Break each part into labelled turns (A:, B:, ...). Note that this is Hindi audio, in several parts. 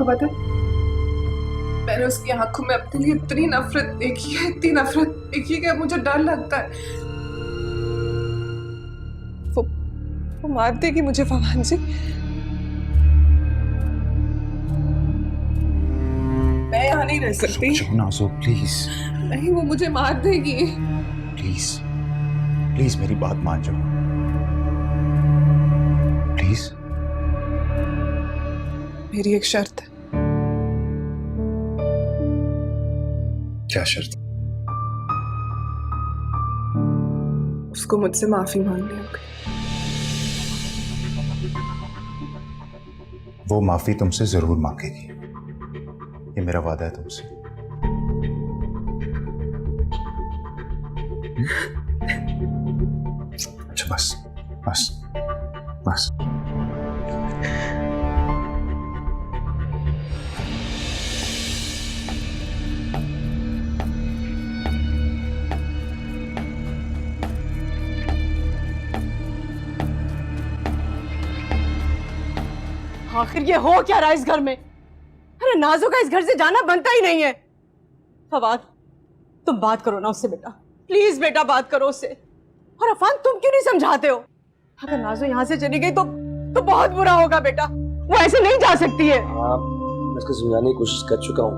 A: पता है, मैंने उसकी आंखों में अपने लिए इतनी नफरत देखी है, इतनी नफरत देखी है कि अब मुझे डर लगता है वो मार देगी मुझे फवाद जी। मैं यहाँ नहीं रह सकती।
B: नाज़ो प्लीज।
A: नहीं, वो मुझे मार देगी।
B: प्लीज प्लीज मेरी बात मान जाओ प्लीज।
A: मेरी एक शर्त है।
B: क्या शर्त?
A: उसको मुझसे माफी मांगनी होगी।
B: वो माफी तुमसे जरूर मांगेगी, ये मेरा वादा है तुमसे। अच्छा बस बस बस।
C: आखिर ये हो क्या रहा है इस घर में? अरे नाज़ो का इस घर से जाना बनता ही नहीं है। फवाद, तुम बात करो ना उससे बेटा, प्लीज बेटा बात करो उससे। और अफान, तुम क्यों नहीं समझाते हो? अगर नाज़ो यहाँ से चली गई तो बहुत बुरा होगा बेटा। वो ऐसे नहीं जा सकती है।
D: हाँ, मैं उसको समझाने की कोशिश कर चुका हूँ,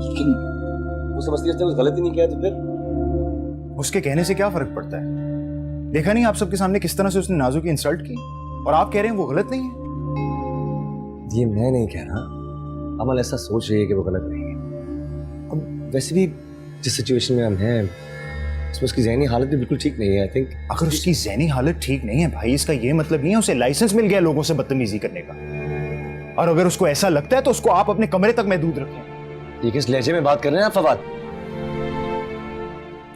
D: लेकिन वो समझती है उसने कुछ गलत ही नहीं किया। तो फिर
B: उसके कहने से क्या फर्क पड़ता है? देखा नहीं आप सबके सामने किस तरह से उसने नाज़ो की इंसल्ट की, और आप कह रहे हैं वो गलत नहीं है।
D: ये मैं नहीं कह रहा, अमल ऐसा सोच रही है कि वो गलत नहीं है। अब वैसे भी जिस सिचुएशन में हम हैं उसमें उसकी ज़हनी हालत भी बिल्कुल ठीक नहीं है। आई थिंक
B: अगर उसकी ज़हनी हालत ठीक नहीं है भाई, इसका ये मतलब नहीं है उसे लाइसेंस मिल गया लोगों से बदतमीजी करने का। और अगर उसको ऐसा लगता है तो उसको आप अपने कमरे तक महदूद रखें।
D: ये किस लहजे में बात कर रहे हैं आप फवाद?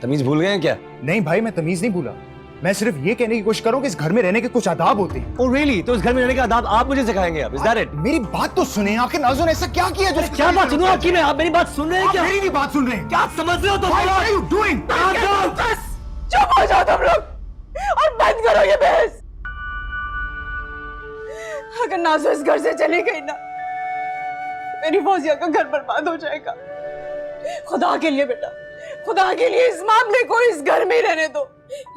D: तमीज भूल गए हैं क्या?
B: नहीं भाई, मैं तमीज नहीं भूला, मैं सिर्फ ये कहने की कोशिश करूं कि इस घर में रहने के कुछ आदाब होते हैं।
D: Oh really? तो इस घर में रहने के आदाब आप मुझे सिखाएंगे अब? Is that it?
B: मेरी बात तो सुने, आखिर नाज़ो ने ऐसा क्या किया जो?
D: क्या बात सुनो आपकी? मैं आप मेरी बात सुन रहे हैं क्या?
B: मेरी भी बात सुन रहे हैं?
D: क्या समझ रहे हो तुम?
B: What are you doing?
C: बस चुप हो जाओ तुम लोग और बंद करो ये बहस। अगर नाज़ो इस घर से चली गई ना, मेरी फौजिया का घर बर्बाद हो जाएगा। खुदा के लिए बेटा, खुदा के लिए इस मामले को इस घर में ही रहने दो।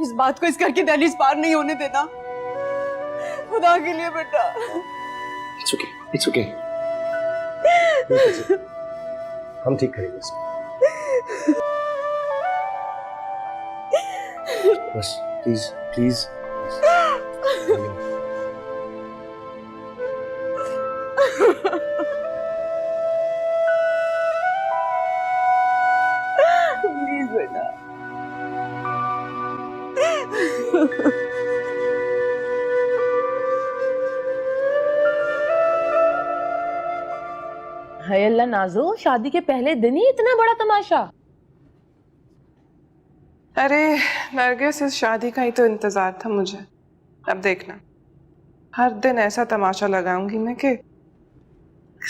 C: इस बात को इस घर की दहलीज पार नहीं होने देना। खुदा के लिए बेटा।
D: It's okay, it's okay. हम ठीक करेंगे इसको। बस प्लीज प्लीज।
C: प्लीज बेटा।
E: हाय अल्लाह नाज़ो, शादी के पहले दिन ही इतना बड़ा तमाशा।
A: अरे नरगिस, इस शादी का ही तो इंतजार था मुझे। अब देखना, हर दिन ऐसा तमाशा लगाऊंगी मैं कि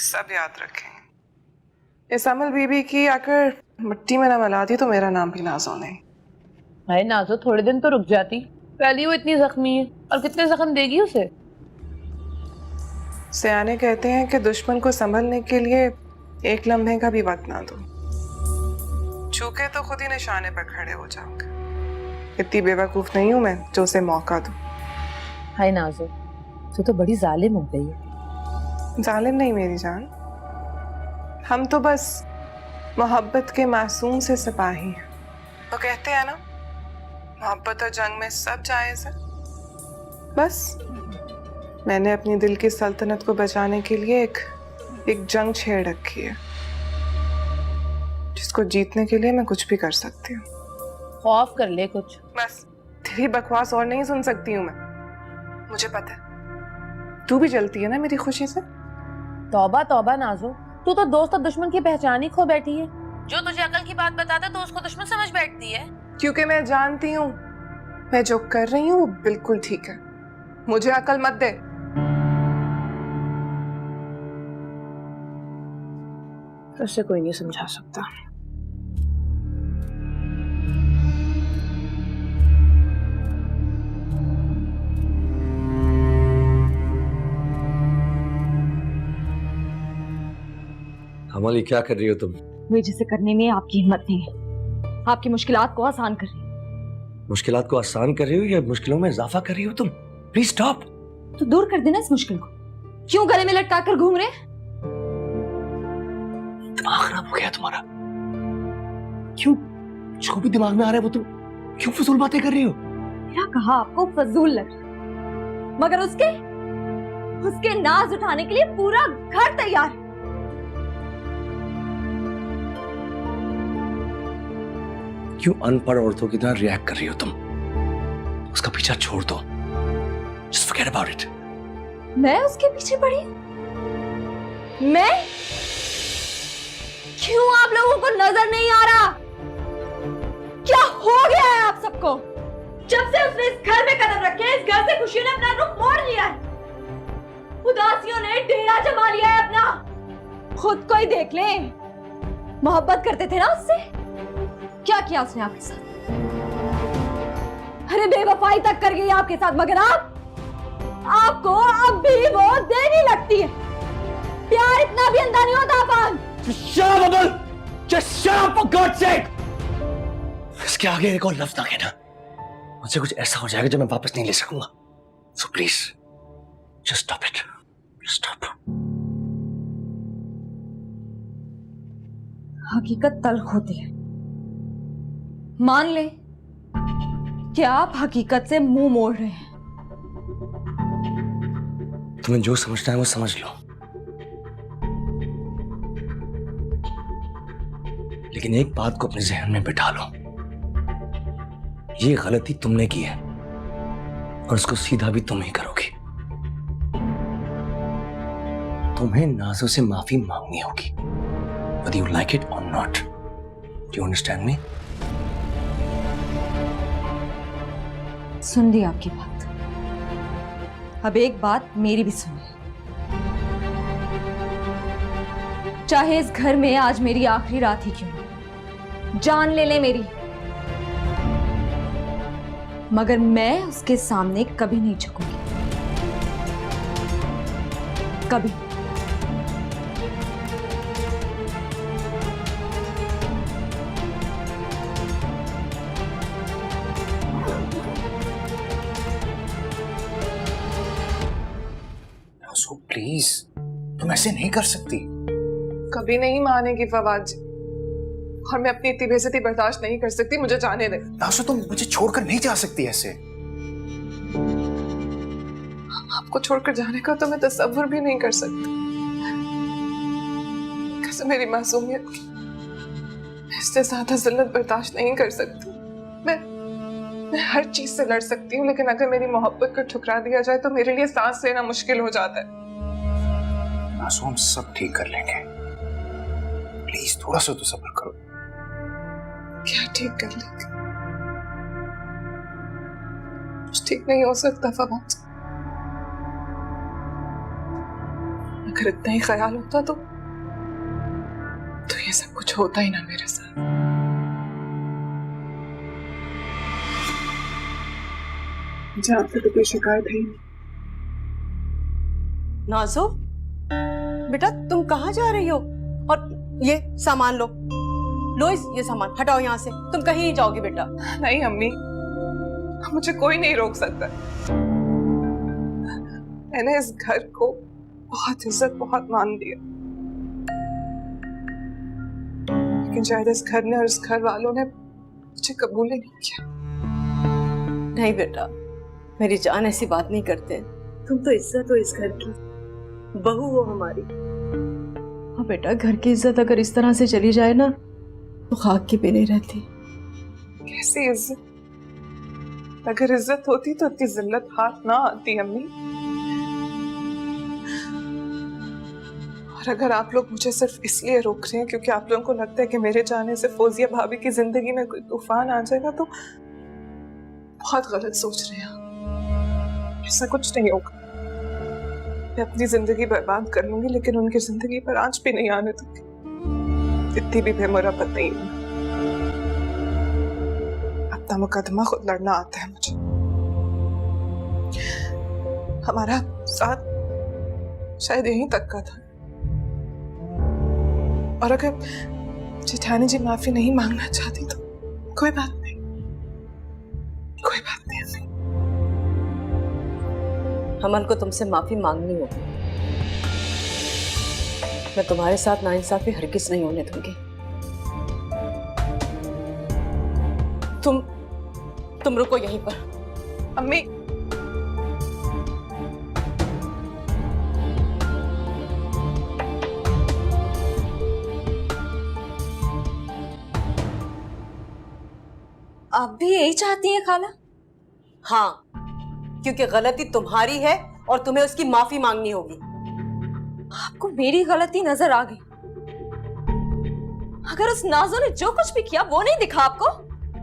A: सब याद रखेंगे। इस अमल बीबी की आकर मिट्टी में न मिला दी तो मेरा नाम भी नाज़ो नहीं।
E: हाय नाज़ो, थोड़े दिन तो रुक जाती, पहले वो इतनी जख्मी है और कितने जख्म देगी उसे।
A: सियाने कहते हैं कि दुश्मन को संभलने के लिए एक लम्हे का भी वक्त ना दो, चूके तो खुद ही निशाने पर खड़े हो जाओगे। इतनी बेवकूफ नहीं हूं मैं जो उसे मौका दूं।
E: हाय नाज़ो, तो बड़ी जालिम हो गई है।
A: जालिम नहीं मेरी जान, हम तो बस मोहब्बत के मासूम से सिपाही हैं। वो कहते हैं ना, मोहब्बत और जंग में सब जायज है। बस मैंने अपनी दिल की सल्तनत को बचाने के लिए एक जंग छेड़ रखी है, जिसको जीतने के लिए मैं कुछ भी कर सकती हूँ।
E: खौफ कर ले कुछ।
A: बस तेरी बकवास और नहीं सुन सकती हूँ मैं। मुझे पता है तू भी जलती है ना मेरी खुशी से।
E: तौबा तौबा नाज़ो, तू तो दोस्त और दुश्मन की पहचान ही खो बैठी है। जो तुझे अकल की बात बताता तो उसको दुश्मन समझ बैठती है।
A: क्योंकि मैं जानती हूँ मैं जो कर रही हूँ वो बिल्कुल ठीक है। मुझे अकल मत दे। उसे कोई नहीं समझा सकता।
D: कमल, ये क्या कर रही हो तुम?
F: वे जिसे करने में आपकी हिम्मत नहीं है। आपकी मुश्किलात को आसान कर रही है।
D: मुश्किलात को आसान कर रही हो या मुश्किलों में इजाफा कर रही हो तुम? Please stop.
F: तो दूर कर देना इस मुश्किल को। क्यों गले में लटका कर घूम रहे?
D: दिमाग खराब हो गया तुम्हारा? क्यों? जो भी दिमाग में आ रहा है वो तुम क्यों फजूल बातें कर रही हो?
F: क्या कहा आपको फजूल लग रहा, मगर उसके नाज उठाने के लिए पूरा घर तैयार है।
D: क्यों अनपढ़ औरतों की तरह रिएक्ट कर रही हो तुम? उसका पीछा छोड़ दो। Just forget about it.
F: मैं उसके पीछे पड़ी? मैं? क्यों आप लोगों को नजर नहीं आ रहा? क्या हो गया है आप सबको? जब से उसने इस घर में कदम रखे हैं, इस घर से खुशियों ने अपना रुख मोड़ लिया है। उदासियों ने डेरा जमा लिया है अपना। खुद को ही देख ले। मोहब्बत करते थे ना उससे? क्या किया उसने आपके साथ? अरे बेवफाई तक कर गई आपके साथ, मगर आपको अब भी वो देनी लगती है। प्यार इतना भी अंधा नहीं होता Affan.
D: Shut up, Abel! Just shut up for God's sake! इसके आगे एक और लफ्ज ना कहना। मुझसे कुछ ऐसा हो जाएगा जो मैं वापस नहीं ले सकूंगा। So please, just stop it. Just stop.
F: हकीकत तल्ख होती है। मान ले कि आप हकीकत से मुंह मोड़ रहे हैं।
D: तुम्हें जो समझना है वो समझ लो, लेकिन एक बात को अपने जहन में बिठा लो, ये गलती तुमने की है और उसको सीधा भी तुम ही करोगे। तुम्हें नाज़ो से माफी मांगनी होगी, whether you like it or not. Do you understand me?
F: सुन ली आपकी बात। अब एक बात मेरी भी सुनिए। चाहे इस घर में आज मेरी आखिरी रात ही क्यों ना, जान ले ले मेरी, मगर मैं उसके सामने कभी नहीं झुकूंगी। कभी।
B: प्लीज, तुम ऐसे नहीं कर सकती।
A: कभी नहीं मानेगी फवाद जी, और मैं अपनी इतनी बेइज्जती बर्दाश्त नहीं कर सकती। मुझे जाने दे।
B: नासो, तुम मुझे छोड़कर नहीं जा सकती ऐसे।
A: आपको छोड़कर जाने का तो मैं तसव्वुर भी नहीं कर सकती। कैसे मेरी मासूमियत की मैं इससे ज्यादा जिल्लत बर्दाश्त नहीं कर सकती। मैं हर चीज से लड़ सकती हूँ, लेकिन अगर मेरी मोहब्बत को ठुकरा दिया जाए तो मेरे लिए सांस लेना मुश्किल हो जाता है।
B: नासो, हम सब ठीक कर लेंगे। प्लीज थोड़ा सा तो सब्र करो।
A: क्या ठीक कर लेंगे? कुछ ठीक नहीं हो सकता फवाद। अगर इतना ही ख्याल होता तो ये सब कुछ होता ही ना मेरे साथ। मुझे आपसे तो कोई शिकायत है ही नहीं।
C: नाज़ो, बेटा तुम कहाँ जा रही हो? और ये सामान लो, ये सामान हटाओ यहाँ से। तुम कहीं नहीं जाओगी बेटा।
A: नहीं अम्मी, मुझे कोई नहीं रोक सकता। मैंने इस घर को बहुत इज्जत, बहुत मान दिया, लेकिन शायद इस घर ने और इस घर वालों ने मुझे कबूल ही नहीं किया।
C: नहीं बेटा, मेरी जान ऐसी बात नहीं करते। तुम तो इज्जत हो इस घर की, बहू हो हमारी। हाँ बेटा, घर की इज्जत अगर इस तरह से चली जाए ना तो खाक की भी नहीं रहती।
A: कैसी इज्जत? अगर इज्जत होती तो इतनी जिल्लत हाथ ना आती अम्मी। और अगर आप लोग मुझे सिर्फ इसलिए रोक रहे हैं क्योंकि आप लोगों को लगता है कि मेरे जाने से फौजिया भाभी की जिंदगी में कोई तूफान आ जाएगा, तो बहुत गलत सोच रहे हैं। ऐसा कुछ नहीं होगा। मैं अपनी जिंदगी बर्बाद कर लूंगी, लेकिन उनकी जिंदगी पर आंच भी नहीं आने दूंगी। इतनी भी बेमुरब्बत नहीं हूं। अपना मुकदमा खुद लड़ना आता है मुझे। हमारा साथ शायद यहीं तक का था, और अगर जेठानी जी माफी नहीं मांगना चाहती तो कोई बात नहीं, कोई बात नहीं अम्मी।
C: अमन को तुमसे माफी मांगनी होगी। मैं तुम्हारे साथ नाइंसाफी हरगिज नहीं होने दूंगी। तुम रुको यहीं पर।
A: अम्मी
F: आप भी यही चाहती हैं खाला?
C: हाँ, क्योंकि गलती तुम्हारी है और तुम्हें उसकी माफी मांगनी होगी।
F: आपको मेरी गलती नजर आ गई? अगर उस नाजो ने जो कुछ भी किया वो नहीं दिखा आपको?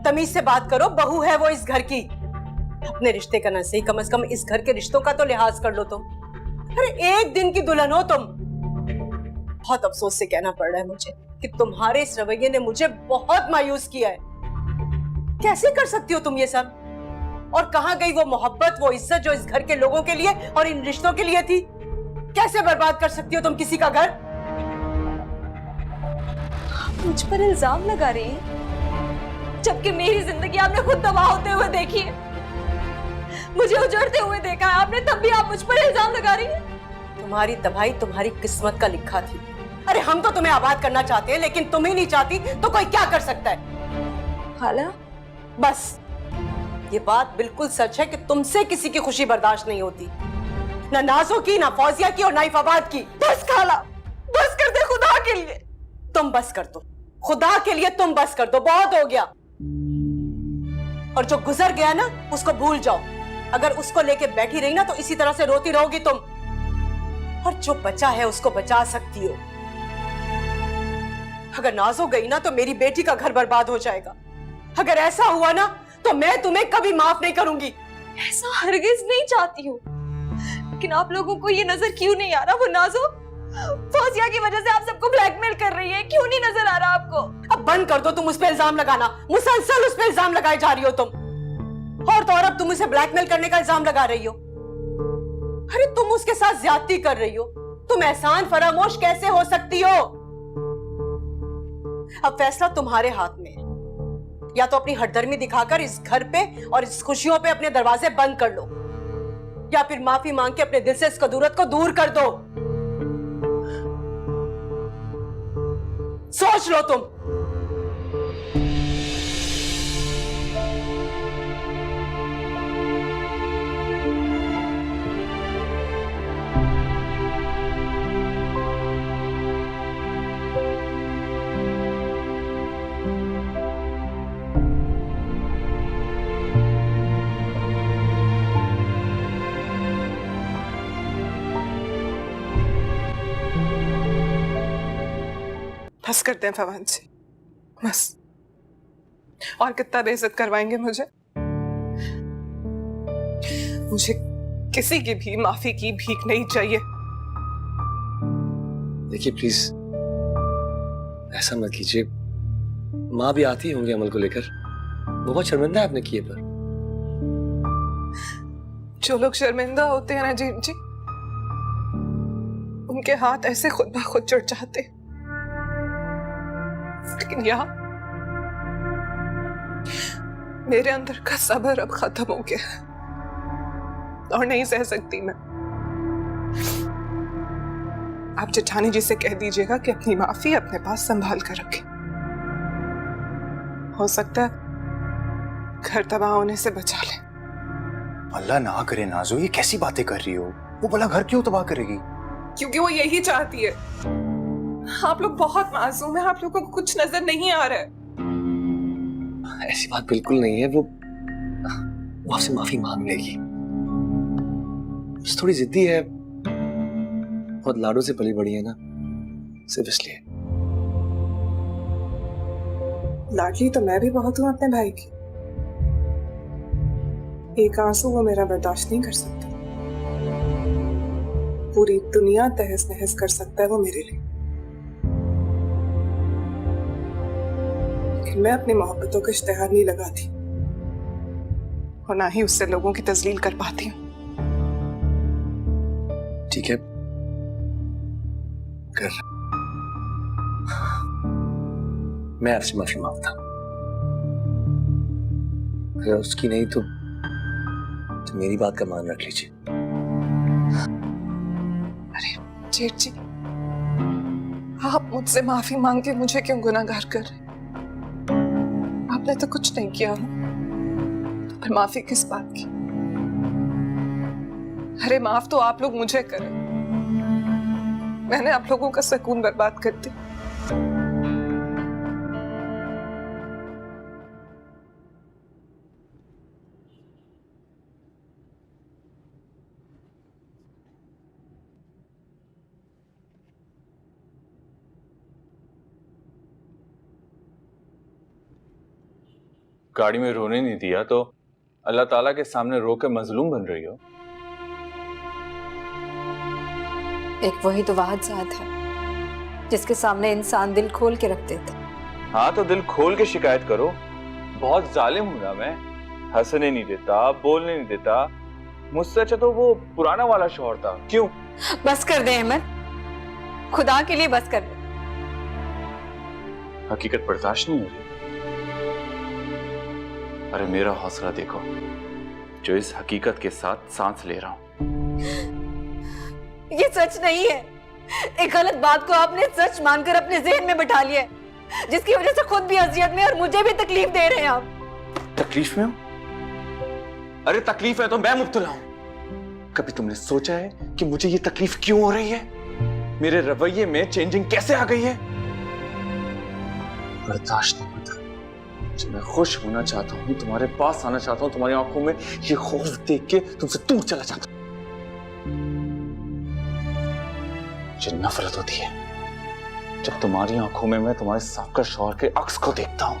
C: तमीज से बात करो, बहू है वो इस घर की। अपने रिश्ते का ना सही, कम से कम इस घर के रिश्तों का तो लिहाज कर लो तुम। अरे एक दिन की दुल्हन हो तुम। बहुत अफसोस से कहना पड़ रहा है मुझे कि तुम्हारे इस रवैये ने मुझे बहुत मायूस किया है। कैसे कर सकती हो तुम ये सब? और कहां गई वो मोहब्बत, वो इज्जत जो इस घर के लोगों के लिए और इन रिश्तों के लिए थी? कैसे बर्बाद कर सकती हो तुम किसी का घर?
F: मुझ पर इल्जाम लगा रही हैं, जबकि मेरी जिंदगी आपने खुद तबाह होते हुए देखी है, मुझे उजड़ते हुए देखा है आपने, तब भी आप मुझ पर इल्जाम लगा रही हैं।
C: तुम्हारी तबाही तुम्हारी किस्मत का लिखा थी। अरे हम तो तुम्हें आबाद करना चाहते हैं, लेकिन तुम ही नहीं चाहती तो कोई क्या कर सकता है?
F: खाला
C: बस ये बात बिल्कुल सच है कि तुमसे किसी की खुशी बर्दाश्त नहीं होती, ना नाजो की, ना फौजिया की और ना ही फवाद की। बस खाला, बस कर दे खुदा के लिए। तुम बस कर दो, खुदा के लिए तुम बस कर दो, बहुत हो गया। और जो गुजर गया ना उसको भूल जाओ। अगर उसको लेके बैठी रही ना तो इसी तरह से रोती रहोगी तुम। और जो बचा है उसको बचा सकती हो। अगर नाजो गई ना तो मेरी बेटी का घर बर्बाद हो जाएगा। अगर ऐसा हुआ ना तो मैं तुम्हें कभी माफ नहीं करूंगी।
F: ऐसा हरगिज नहीं चाहती हूँ, लेकिन आप लोगों को ये नजर क्यों नहीं आ रहा? वो नाजो फौजिया की वजह से आप सबको ब्लैकमेल कर रही है, क्यों नहीं नजर आ रहा आपको?
C: अब बंद कर दो तुम उस पे इल्जाम लगाना। मुसलसल उस पे इल्जाम लगाए जा रही हो तुम। और तो और अब तुम उसे ब्लैकमेल करने का इल्जाम लगा रही हो। अरे तुम उसके साथ ज्यादती कर रही हो। तुम एहसान फरामोश कैसे हो सकती हो? अब फैसला तुम्हारे हाथ में है। या तो अपनी हठधर्मी दिखाकर इस घर पे और इस खुशियों पे अपने दरवाजे बंद कर लो, या फिर माफी मांग के अपने दिल से इस कदूरत को दूर कर दो। सोच लो तुम।
A: बस करते हैं फवाद जी, बस। और कितना बेइज्जत करवाएंगे मुझे? मुझे किसी की भी माफी की भीख नहीं चाहिए।
D: देखिए प्लीज ऐसा मत कीजिए। माँ भी आती होंगी अमल को लेकर, वो बहुत शर्मिंदा है आपने किए पर।
A: जो लोग शर्मिंदा होते हैं ना जीम जी, उनके हाथ ऐसे खुद ब खुद जुड़ जाते। लेकिन यहाँ मेरे अंदर का सब्र अब खत्म हो गया और नहीं सह सकती मैं। आप जेठानी जी से कह दीजिएगा कि अपनी माफी अपने पास संभाल कर रखे। हो सकता है घर तबाह होने से बचा ले।
B: अल्लाह ना करे नाजो, ये कैसी बातें कर रही हो? वो भला घर क्यों तबाह करेगी?
A: क्योंकि वो यही चाहती है। आप लोग बहुत मासूम हैं, आप लोगों को कुछ नजर नहीं आ रहा है।
D: ऐसी बात बिल्कुल नहीं है। वो आपसे माफी मांग लेगी। थोड़ी जिद्दी है, बहुत लाडों से पली बड़ी है ना, सिर्फ इसलिए।
A: लाडली तो मैं भी बहुत हूं अपने भाई की। एक आंसू वो मेरा बर्दाश्त नहीं कर सकता। पूरी दुनिया तहस नहस कर सकता है वो मेरे लिए, लेकिन मैं अपनी मोहब्बतों का इश्तेहार नहीं लगाती और ना ही उससे लोगों की तजलील कर पाती हूँ।
D: ठीक है, कर मैं आपसे माफी मांगता हूं। अगर उसकी नहीं तो मेरी बात का मान रख लीजिए।
A: अरे जेठ जी, आप मुझसे माफी मांग के मुझे क्यों गुनाहगार कर रहे? आपने तो कुछ नहीं किया ना, तो फिर माफी किस बात की? अरे माफ तो आप लोग मुझे करें, मैंने आप लोगों का सुकून बर्बाद कर दिया।
G: गाड़ी में रोने नहीं दिया तो अल्लाह ताला के सामने रो के मजलूम बन रही हो।
F: एक वही तो वाहिद जात है जिसके सामने इंसान दिल खोल के रख देता।
G: हाँ तो दिल खोल के शिकायत करो। बहुत जालिम हूं ना मैं, हंसने नहीं देता, बोलने नहीं देता। मुझसे अच्छा तो वो पुराना वाला शौहर था। क्यों?
F: बस कर दे अहमद, खुदा के लिए बस कर दे।
G: हकीकत बर्दाश्त नहीं हो रही। अरे मेरा हौसला देखो, जो इस हकीकत के साथ सांस ले रहा हूं।
F: ये सच नहीं है। एक गलत बात को आपने सच मानकर अपने ज़हन में बिठा लिया है, जिसकी वजह से खुद भी अजियत में और मुझे भी तकलीफ दे रहे हैं आप।
G: तकलीफ में हूं? अरे तकलीफ है तो मैं मुब्तला हूं। कभी तुमने सोचा है कि मुझे ये तकलीफ क्यों हो रही है? मेरे रवैये में चेंजिंग कैसे आ गई है? बर्दाश्त नहीं होता। जब मैं खुश होना चाहता हूं, तुम्हारे पास आना चाहता हूं, तुम्हारी आंखों में ये खौफ देख के तुमसे दूर चला जाता हूं। मुझे नफरत होती है जब तुम्हारी आंखों में मैं तुम्हारे साबका शौहर के अक्स को देखता हूं,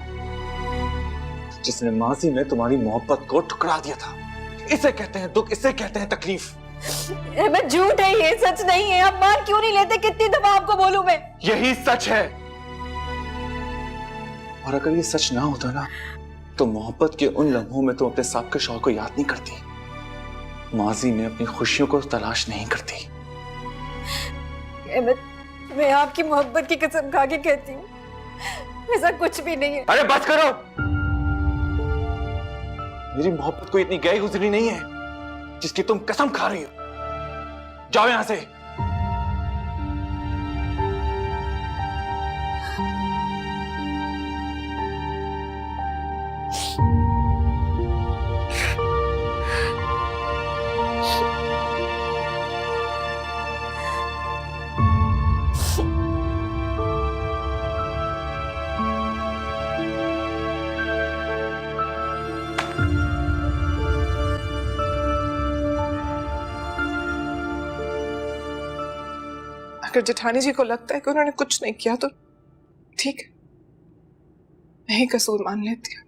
G: जिसने माजी में तुम्हारी मोहब्बत को ठुकरा दिया था। इसे कहते हैं दुख, इसे कहते हैं तकलीफ।
F: अहमद झूठ है ये, सच नहीं है। आप मान क्यों नहीं लेते? कितनी दफा आपको बोलूं मैं?
G: यही सच है। और अगर ये सच ना होता ना, तो मोहब्बत के उन लम्हों में तुम अपने साबके शौहर को याद नहीं करती, माजी में अपनी खुशियों को तलाश नहीं करती।
F: अहमद, मैं आपकी मोहब्बत की कसम खा के कहती हूँ, ऐसा कुछ भी नहीं है।
G: अरे बस करो। मेरी मोहब्बत कोई इतनी गई गुजरी नहीं है जिसकी तुम कसम खा रही हो। जाओ यहां से।
A: अगर जेठानी जी को लगता है कि उन्होंने कुछ नहीं किया तो ठीक है, मैं ही कसूर मान लेती हूँ।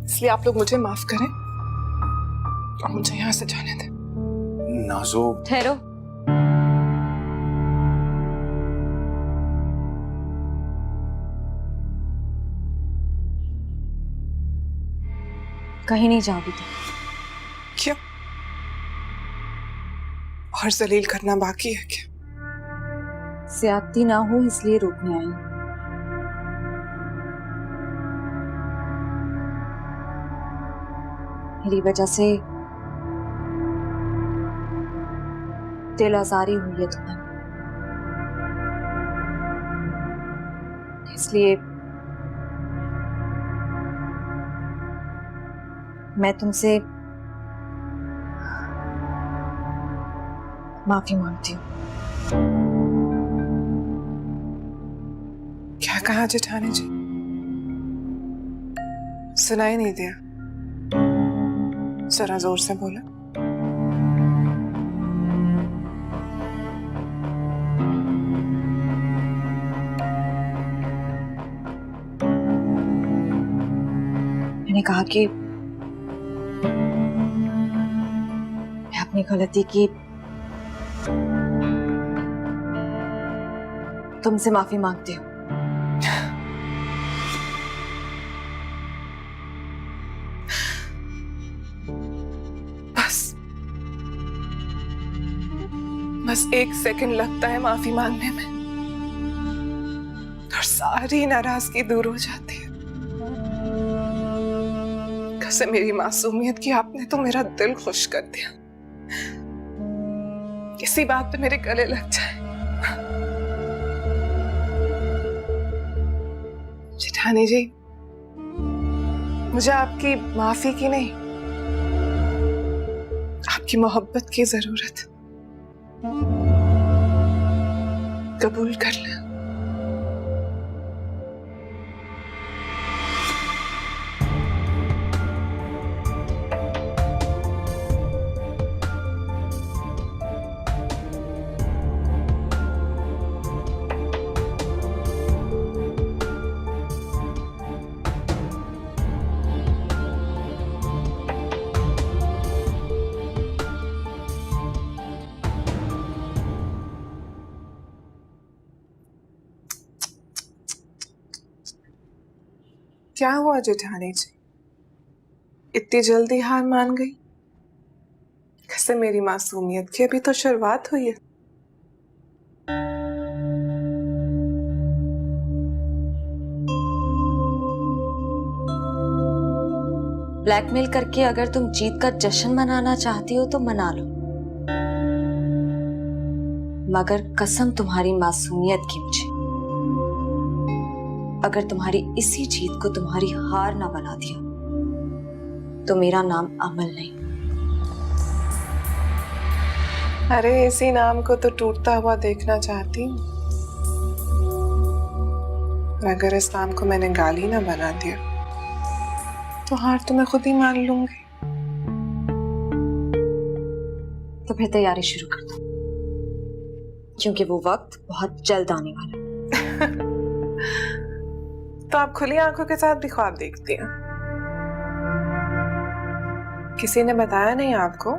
A: इसलिए आप लोग मुझे माफ करें और मुझे यहाँ से जाने दें।
B: नाज़ो,
F: ठहरो। कहीं नहीं जाओगी तुम।
A: क्यों? और जलील करना बाकी है क्या?
F: ज्यादती ना हो इसलिए रोकने आई। मेरी वजह से दिल आजारी हुई है तुम्हें, इसलिए मैं तुमसे माफी मांगती हूँ।
A: क्या कहा जेठानी जी? सुनाई नहीं दिया, जरा जोर से बोला। मैंने कहा कि मैं अपनी गलती की तुमसे माफी मांगती हूँ। बस एक सेकंड लगता है माफी मांगने में, सारी नाराजगी दूर हो जाती है। कसम मेरी मासूमियत की, आपने तो मेरा दिल खुश कर दिया। किसी बात पे मेरे गले लग जाए। जेठानी जी, मुझे आपकी माफी की नहीं, आपकी मोहब्बत की जरूरत है। कबूल कर लें। क्या हुआ जेठानी जी, इतनी जल्दी हार मान गई? कैसे मेरी मासूमियत की अभी तो शुरुआत हुई है।
F: ब्लैकमेल करके अगर तुम जीत का जश्न मनाना चाहती हो तो मना लो, मगर कसम तुम्हारी मासूमियत की मुझे, अगर तुम्हारी इसी जीत को तुम्हारी हार ना बना दिया तो मेरा नाम अमल नहीं।
A: अरे इसी नाम को तो टूटता हुआ देखना चाहती हूँ। अगर इस नाम को मैंने गाली ना बना दिया तो हार तो मैं खुद ही मान लूंगी।
F: तो फिर तैयारी शुरू कर दो, क्योंकि वो वक्त बहुत जल्द आने वाला है।
A: तो आप खुली आंखों के साथ भी ख्वाब देखती हैं? किसी ने बताया नहीं आपको?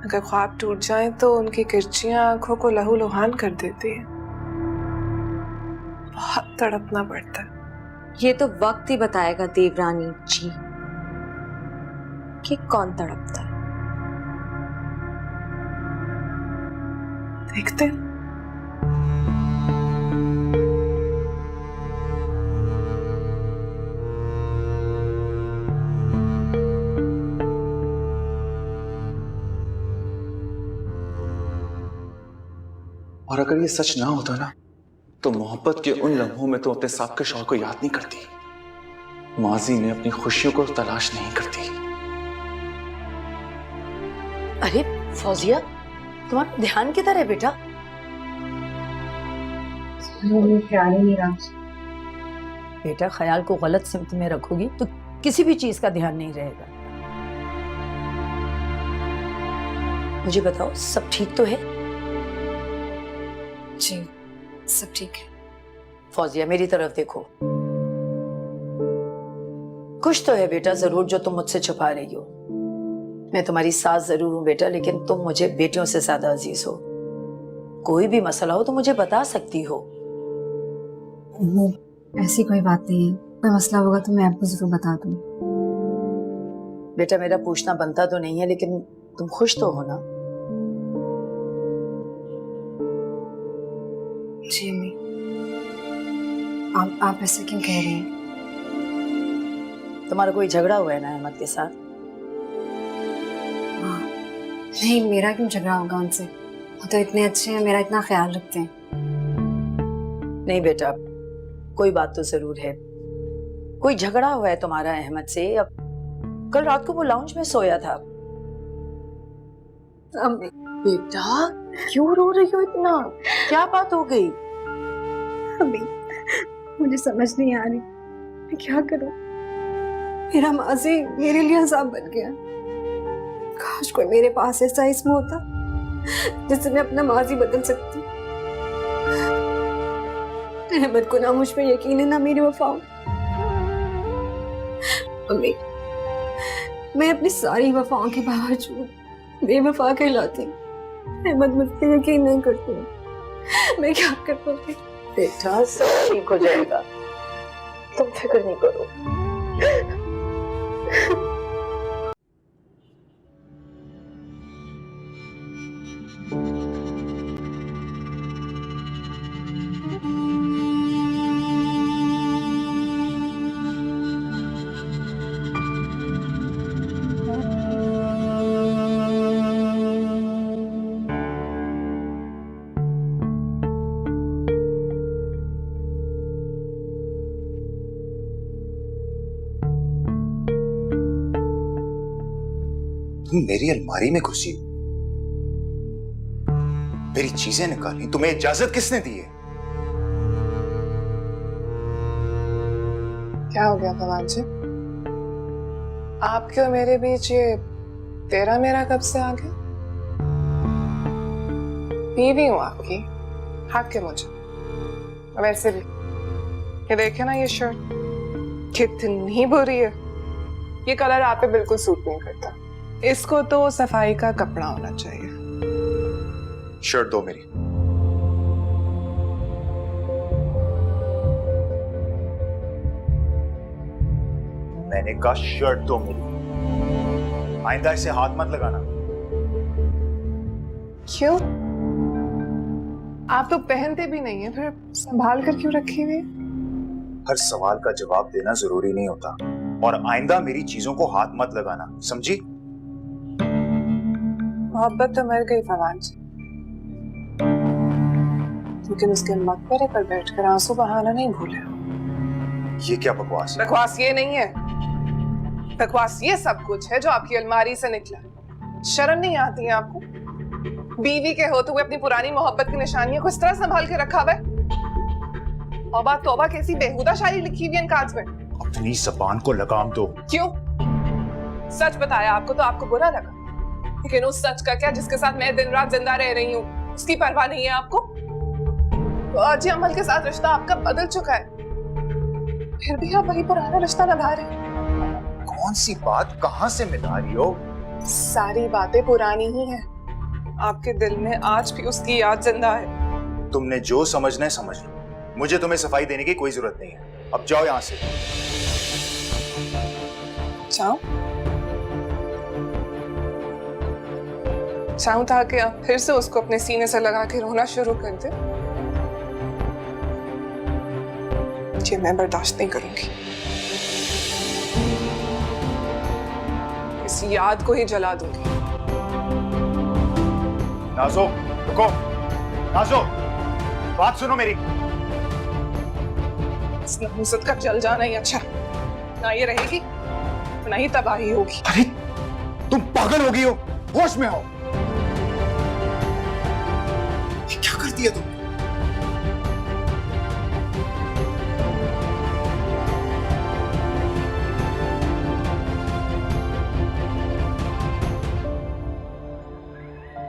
A: अगर ख्वाब टूट जाए तो उनकी किरचियां आंखों को लहूलुहान कर देती है। बहुत तड़पना पड़ता है।
F: ये तो वक्त ही बताएगा देवरानी जी कि कौन तड़पता है।
A: देखते हैं।
G: और अगर ये सच ना होता ना, तो मोहब्बत के उन लम्हों में तो अपने साबके शौहर को याद नहीं करती, माजी में अपनी खुशियों को तलाश नहीं करती।
C: अरे फौजिया, तुम्हारा ध्यान किधर है बेटा?
H: ख्याल ही नहीं रहा।
C: बेटा, ख्याल को गलत सिमत में रखोगी तो किसी भी चीज का ध्यान नहीं रहेगा। मुझे बताओ, सब ठीक तो है?
H: जी सब ठीक है।
C: फौजिया, मेरी तरफ देखो। कुछ तो है बेटा जरूर जो तुम मुझसे छुपा रही हो। मैं तुम्हारी सास जरूर हूं बेटा, लेकिन तुम मुझे बेटियों से ज्यादा अजीज हो। कोई भी मसला हो तो मुझे बता सकती हो।
H: ऐसी कोई बात नहीं है, कोई मसला होगा तो मैं आपको जरूर बता दूं।
C: बेटा, मेरा पूछना बनता तो नहीं है, लेकिन तुम खुश तो हो ना?
H: जी अम्मी, आप ऐसे क्यों कह रही हैं?
C: तुम्हारा कोई झगड़ा हुआ है ना अहमद के साथ?
H: हाँ, नहीं, मेरा क्यों झगड़ा होगा उनसे? वो तो इतने अच्छे हैं, मेरा इतना ख्याल रखते हैं।
C: नहीं बेटा, कोई बात तो जरूर है। कोई झगड़ा हुआ है तुम्हारा अहमद से? अब कल रात को वो लाउंज में सोया था।
H: अम्मी,
C: बेटा, क्यों रो रही हो इतना? क्या बात हो गई?
H: अम्मी, मुझे समझ नहीं आ रही मैं क्या करूं। मेरा माजी मेरे लिए अज़ाब बन गया। काश कोई मेरे पास ऐसा इसमें होता जिससे मैं अपना माजी बदल सकती। अहमद को ना मुझ पे यकीन है ना मेरी वफाओं। अम्मी, मैं अपनी सारी वफाओं के बावजूद बेवफा कहलाती। अहमद मुझ पे यकीन नहीं करते। मैं क्या कर पाती?
C: बेटा, सब ठीक हो जाएगा, तुम फिक्र नहीं करो।
B: तुम मेरी अलमारी में घुसी हो, मेरी चीजें निकाली, तुम्हें इजाजत किसने दी है?
A: क्या हो गया फवाद जी? आपके और मेरे बीच ये तेरा मेरा कब से आ गया? बीवी हूं आपकी, हक है मुझे। वैसे भी ये देखे ना, ये शर्ट कितनी बुरी है। ये कलर आप पे बिल्कुल सूट नहीं करता। इसको तो सफाई का कपड़ा होना चाहिए।
B: शर्ट दो मेरी। मैंने कहा शर्ट दो मेरी। आइंदा इसे हाथ मत लगाना।
A: क्यों? आप तो पहनते भी नहीं है, फिर संभाल कर क्यों रखी हुई है?
B: हर सवाल का जवाब देना जरूरी नहीं होता, और आइंदा मेरी चीजों को हाथ मत लगाना, समझी?
A: मोहब्बत तो मर गई फवाद जी, लेकिन उसके मकबरे पर बैठकर आंसू बहाना नहीं भूले हो।
B: ये क्या बकवास है?
A: बकवास ये नहीं है, बकवास ये सब कुछ है जो आपकी अलमारी से निकला। शर्म नहीं आती है आपको? बीवी के होते हुए अपनी पुरानी मोहब्बत की निशानियों को इस तरह संभाल के रखा हुआ है। तौबा तौबा, कैसी बेहुदा शायरी लिखी हुई है इन कागज में।
B: अपनी जबान को लगाम दो।
A: क्यों? सच बताया आपको तो आपको बुरा लगा, लेकिन उस सच का क्या जिसके साथ मैं दिन रात जिंदा रह रही हूँ, उसकी परवाह नहीं है आपको? तो आज अमल के साथ रिश्ता आपका बदल चुका है, फिर भी आप वही पुराना रिश्ता निभा रहे हैं।
B: कौन सी बात कहां से मिला रही हो?
A: सारी बातें पुरानी ही हैं। आपके दिल में आज भी उसकी याद जिंदा है।
B: तुमने जो समझना है समझ लो, मुझे तुम्हें सफाई देने की कोई जरूरत नहीं है। अब जाओ यहां से।
A: जाओ? चाहूं था कि आप फिर से उसको अपने सीने से लगा के रोना शुरू कर दे। ये मैं बर्दाश्त नहीं करूंगी। इस याद को ही जला दूंगी।
B: नाज़ो, रुको। नाज़ो, बात सुनो मेरी।
A: इस नहुसत का जल जाना ही अच्छा, ना ये रहेगी ना ही तबाही होगी।
B: अरे तुम पागल हो गई हो, होश में हो? ये क्या कर दिया तुम?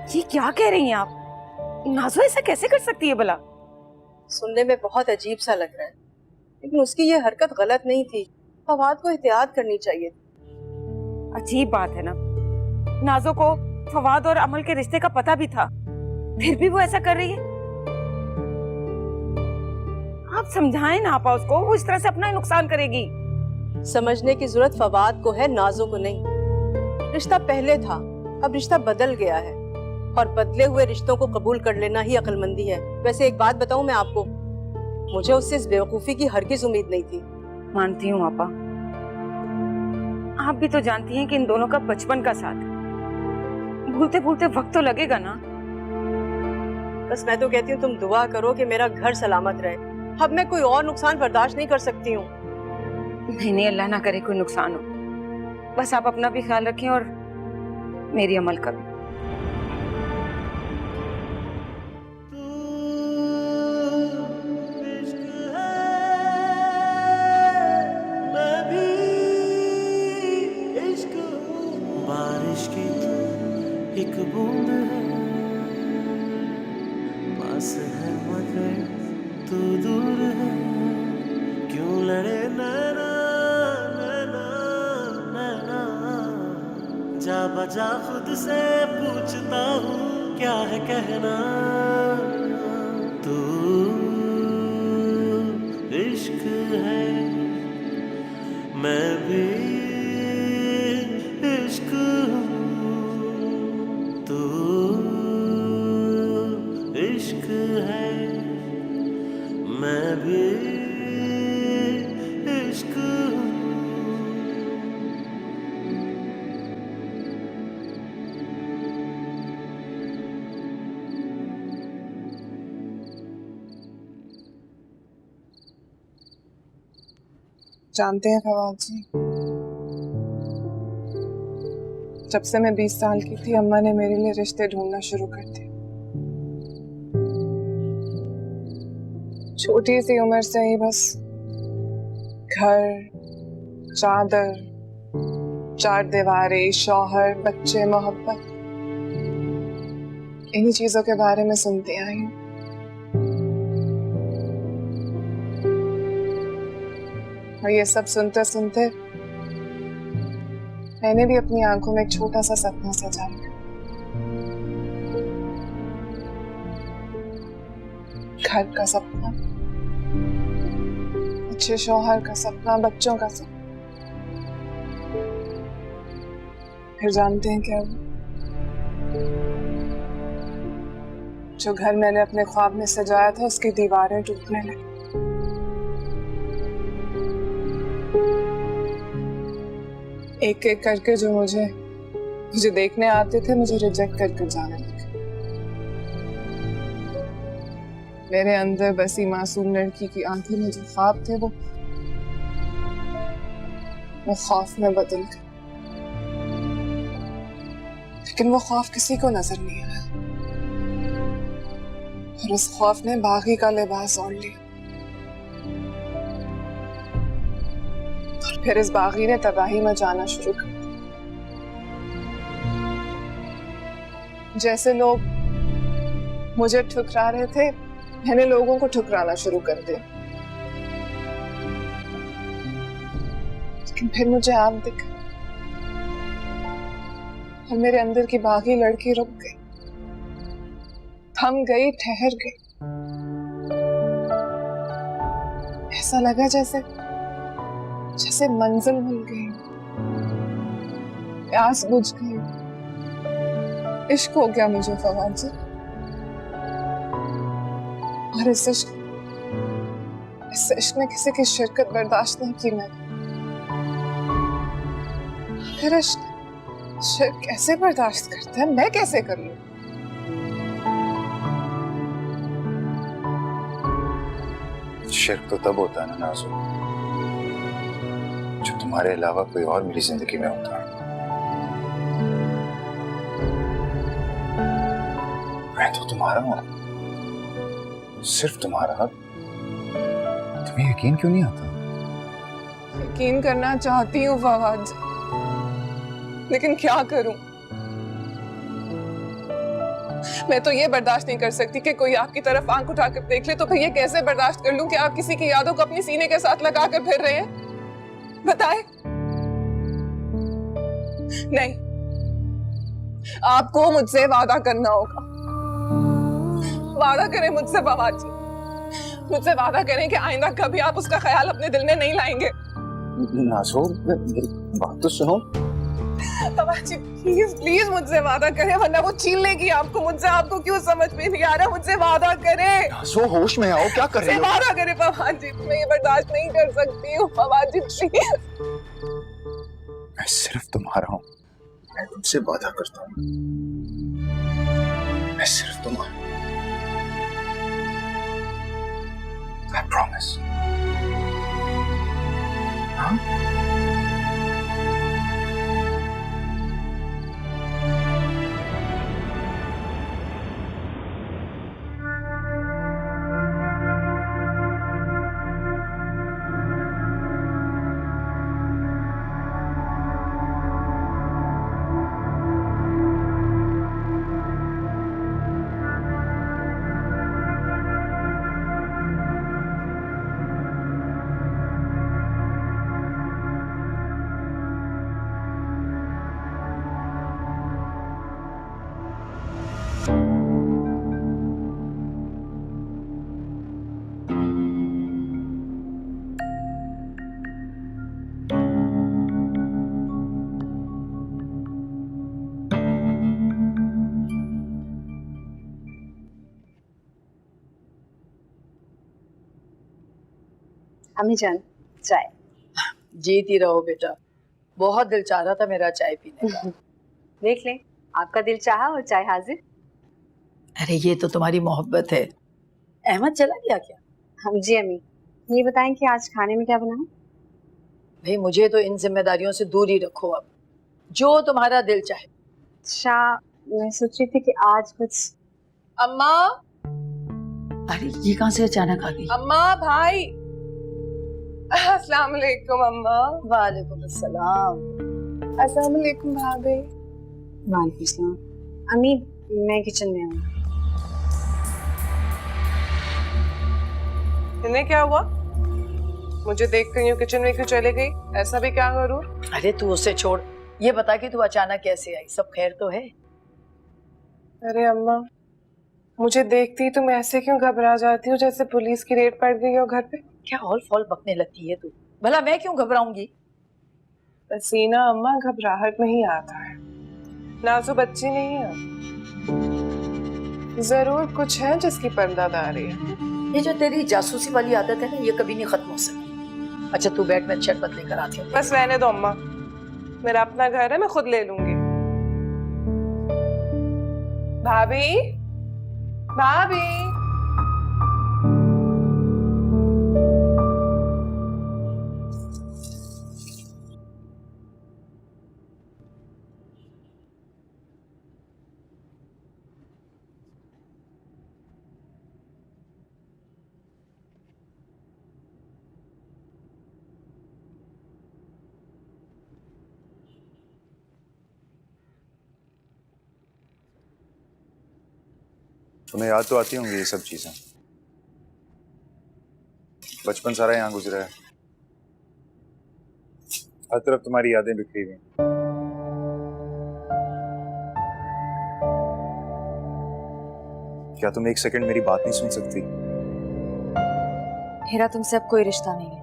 E: ये क्या कह रही हैं आप? नाज़ो ऐसा कैसे कर सकती है भला?
C: सुनने में बहुत अजीब सा लग रहा है, लेकिन उसकी ये हरकत गलत नहीं थी। फवाद को एहतियात करनी चाहिए थी।
E: अजीब बात है ना, नाज़ो को फवाद और अमल के रिश्ते का पता भी था, फिर भी वो ऐसा कर रही है। आप समझाएं ना आपा उसको, वो इस तरह से अपना ही नुकसान करेगी।
C: समझने की जरूरत फवाद को है, नाज़ो को नहीं। रिश्ता पहले था, अब रिश्ता बदल गया है, और बदले हुए रिश्तों को कबूल कर लेना ही अक्लमंदी है। वैसे एक बात बताऊं मैं आपको, मुझे उससे इस बेवकूफी की हरगिज उम्मीद नहीं थी।
E: मानती हूँ आपा, आप भी तो जानती हैं कि इन दोनों का बचपन का साथ है। भूलते भूलते वक्त तो लगेगा ना।
C: बस मैं तो कहती हूँ तुम दुआ करो कि मेरा घर सलामत रहे। अब मैं कोई और नुकसान बर्दाश्त नहीं कर सकती हूँ।
E: नहीं नहीं, अल्लाह ना करे कोई नुकसान हो। बस आप अपना भी ख्याल रखें और मेरी अमल का भी।
I: बारिश की एक बूंद है, पास है मगर तू दूर है। क्यों लड़े नैना नैना नैना, जा बजा खुद से पूछता हूँ क्या है कहना। तू इश्क है, मैं भी इश्क हूँ। तू इश्क है, मैं भी इश्क हूँ।
A: जानते हैं फवाद जी, जब से मैं 20 साल की थी अम्मा ने मेरे लिए रिश्ते ढूंढना शुरू कर दिए। छोटी सी उम्र से ही बस घर, चादर, चार दीवारें, शौहर, बच्चे, मोहब्बत, इन्हीं चीजों के बारे में सुनती आई हूँ। और ये सब सुनते सुनते मैंने भी अपनी आंखों में एक छोटा सा सपना सजाया। घर का सपना, अच्छे शौहर का सपना, बच्चों का सपना। फिर जानते हैं क्या हुआ? जो घर मैंने अपने ख्वाब में सजाया था उसकी दीवारें टूटने लगी। एक एक करके जो मुझे देखने आते थे मुझे रिजेक्ट कर जाने लगे। मेरे अंदर बसी मासूम लड़की की आंखें में जो ख्वाब थे वो खौफ में बदल गए। लेकिन वो खौफ किसी को नजर नहीं आया और उस खौफ ने बागी का लिबास ओढ़ लिया। और फिर इस बागी ने तबाही मचाना शुरू कर दी। जैसे लोग मुझे ठुकरा रहे थे मैंने लोगों को ठुकराना शुरू कर दिया। लेकिन फिर मुझे आप दिखा और मेरे अंदर की बागी लड़की रुक गई, थम गई, ठहर गई। ऐसा लगा जैसे मंजिल मिल गई, प्यास बुझ गई। इश्क हो गया मुझे फवाद जी। और इस इश्क में किसी की शिरकत बर्दाश्त नहीं की मैंने। फिर शिर्क कैसे बर्दाश्त करता है, मैं कैसे कर लूं?
B: शिर्क तो तब होता है ना नाज़ो, जो तुम्हारे अलावा कोई और मेरी जिंदगी में होता है। मैं तो तुम्हारा हूं, सिर्फ तुम्हारा। तुम्हें यकीन क्यों नहीं आता?
A: यकीन करना चाहती हूँ फवाद, लेकिन क्या करूं? मैं तो ये बर्दाश्त नहीं कर सकती कि कोई आपकी तरफ आंख उठाकर देख ले। तो फिर ये कैसे बर्दाश्त कर लूं कि आप किसी की यादों को अपनी सीने के साथ लगा कर फिर रहे हैं? बताएं। नहीं, आपको मुझसे वादा करना होगा। वादा करें मुझसे फवाद जी, मुझसे वादा करें कि आइंदा कभी आप उसका ख्याल अपने दिल में नहीं लाएंगे।
B: नाज़ो, मेरी बात तो सुनो।
A: फवाद जी प्लीज प्लीज मुझसे वादा करें, वरना वो छीन लेगी आपको मुझसे। आपको क्यों समझ में नहीं आ रहा? मुझसे वादा करें।
B: नाज़ो, होश में आओ, क्या कर रही हो?
A: वादा करें फवाद जी, मैं ये बर्दाश्त नहीं कर सकती हूँ फवाद जी प्लीज।
B: मैं सिर्फ तुम्हारा हूँ, मैं तुमसे वादा करता हूँ, मैं सिर्फ तुम्हारा। I promise. हाँ?
H: अम्मी जान, चाय।
C: जीती रहो बेटा, बहुत दिल चाह रहा था मेरा चाय पीने का।
H: देख ले, आपका दिल चाहा और चाय हाजिर।
C: अरे ये तो तुम्हारी मोहब्बत है। अहमद चला गया क्या?
H: हम जी अम्मी, ये बताएं कि आज खाने में क्या बना है?
C: भाई मुझे तो इन जिम्मेदारियों से दूर ही रखो अब।
E: जो तुम्हारा दिल चाहे।
H: शाह, मैं सोच रही थी कि आज कुछ।
C: अम्मा,
E: अरे ये कहाँ से अचानक आ गई?
C: अम्मा, भाई।
A: अस्सलाम वालेकुम अम्मा।
E: वालेकुम अस्सलाम।
A: अस्सलाम वालेकुम भाभी।
H: वालेकुम सलाम। अम्मी, मैं किचन में हूँ।
A: इन्हें क्या हुआ? मुझे देख कर यूं किचन में क्यों चले गई? ऐसा भी क्या करूं?
E: अरे तू उसे छोड़, ये बता कि तू अचानक कैसे आई, सब खैर तो है?
A: अरे अम्मा, मुझे देखती ही तुम ऐसे क्यों घबरा जाती हो जैसे पुलिस की रेड पड़ गई हो घर पे?
E: क्या हॉल फॉल बकने लगती है तू? भला मैं क्यों घबराऊंगी?
A: पसीना अम्मा घबराहट नहीं आता है। नाजो बच्ची नहीं है, जरूर कुछ है जिसकी पर्दादारी है।
E: ये जो तेरी जासूसी वाली आदत है ना, ये कभी नहीं खत्म हो सकती। अच्छा तू बैठ, मैं शरबत लेकर आती हूँ।
A: बस रहने दो अम्मा, मेरा अपना घर है, मैं खुद ले लूंगी। भाभी, भाभी।
B: तुम्हें याद तो आती होंगी ये सब चीजें। बचपन सारा यहाँ गुजरा है, हर तरफ तुम्हारी यादें बिखरी हुई। क्या तुम एक सेकंड मेरी बात नहीं सुन सकती?
F: मेरा तुमसे अब कोई रिश्ता नहीं है।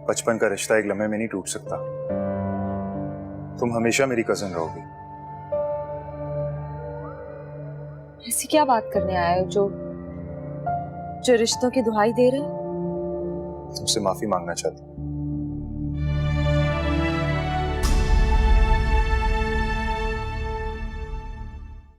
B: बचपन का रिश्ता एक लम्हे में नहीं टूट सकता। तुम हमेशा मेरी कजन रहोगी।
F: ऐसी क्या बात करने आए हो जो रिश्तों की दुहाई दे रहे हो?
B: तुमसे माफी मांगना चाहती हूँ।